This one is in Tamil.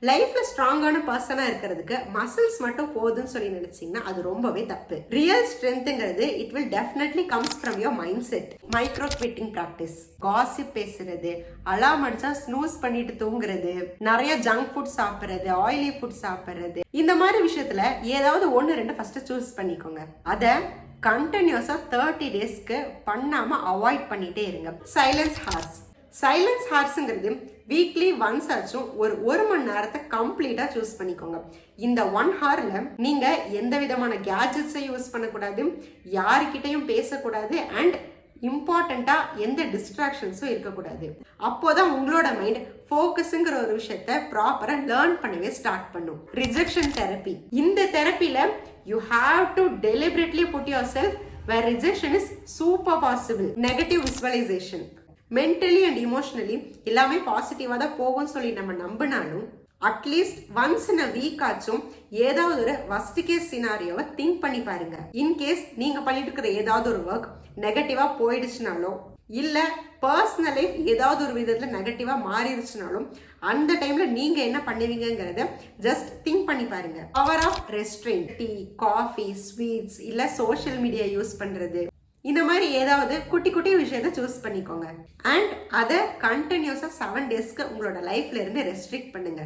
லைஃப்ல ஸ்ட்ராங்கான பர்சனா இருக்கிறதுக்கு மசில்ஸ் மட்டும் போதுன்னு சொல்லி நினைச்சீங்கன்னா அது ரொம்பவே தப்பு. ரியல் ஸ்ட்ரென்த்ங்கிறது it will definitely comes from your mind set. Micro quitting practice, gossip பேசுறது, அலாம் அடிச்சா ஸ்னூஸ் பண்ணிட்டு தூங்குறது, நிறைய ஜங்க் ஃபுட் சாப்பிடுறது, ஆயிலி ஃபுட் சாப்பிடுறது, இந்த மாதிரி விஷயத்துல ஏதாவது ஒன்னு ரெண்டு ஃபர்ஸ்ட் சூஸ் பண்ணிக்கோங்க. அத கண்டினியூஸா 30 டேஸ்க்கு பண்ணாம அவாய்ட் பண்ணிட்டே இருங்க. Silence hours. சைலன்ஸ் ஹார்ஸ்ங்கிறது வீக்லி ஒன்ஸ் ஆச்சும் ஒரு மணி நேரத்தை கம்ப்ளீட்டா சூஸ் பண்ணிக்கோங்க. இந்த 1 ஹார்ல நீங்க எந்த விதமான கேஜெட்ஸை யூஸ் பண்ணக்கூடாது, யாருக்கிட்டையும் பேசக்கூடாது, அண்ட் இம்பார்ட்டண்டா எந்த டிஸ்ட்ராக்ஷன்ஸும் இருக்கக்கூடாது. அப்போதான் உங்களோட மைண்ட் ஃபோக்கஸ்ங்கிற ஒரு விஷயத்த ப்ராப்பரா லேர்ன் பண்ணவே ஸ்டார்ட் பண்ணும். Rejection therapy. இந்த தெரப்பில you have to deliberately put yourself where rejection is super possible. Negative visualisation. Mentally and emotionally எல்லாமே பாசிட்டிவா தான் போகும்னு சொல்லி நம்ம நம்பினாலும் at least once in a week ஆச்சும் ஏதாவது ஒரு வர்ஸ்ட் கேஸ் சினாரியோவை திங்க் பண்ணி பாருங்க. இன்கேஸ் நீங்க பண்ணிட்டு இருக்கிற ஏதாவது ஒரு ஒர்க் நெகட்டிவா போயிடுச்சுனாலோ இல்ல பர்சனல் லைஃப் ஏதாவது ஒரு விதத்துல நெகட்டிவா மாறிடுச்சுனாலும் அந்த டைம்ல நீங்க என்ன பண்ணுவீங்கிறத ஜஸ்ட் திங்க் பண்ணி பாருங்க. Power of restraint. Tea, coffee, sweets இல்ல சோஷியல் மீடியா யூஸ் பண்றது, இந்த மாதிரி ஏதாவது குட்டி குட்டி விஷயத்த சூஸ் பண்ணிக்கோங்க. அண்ட் அதை கண்டினியூஸா 7 டேஸ்க்கு உங்களோட லைஃப்ல இருந்து ரெஸ்ட்ரிக்ட் பண்ணுங்க.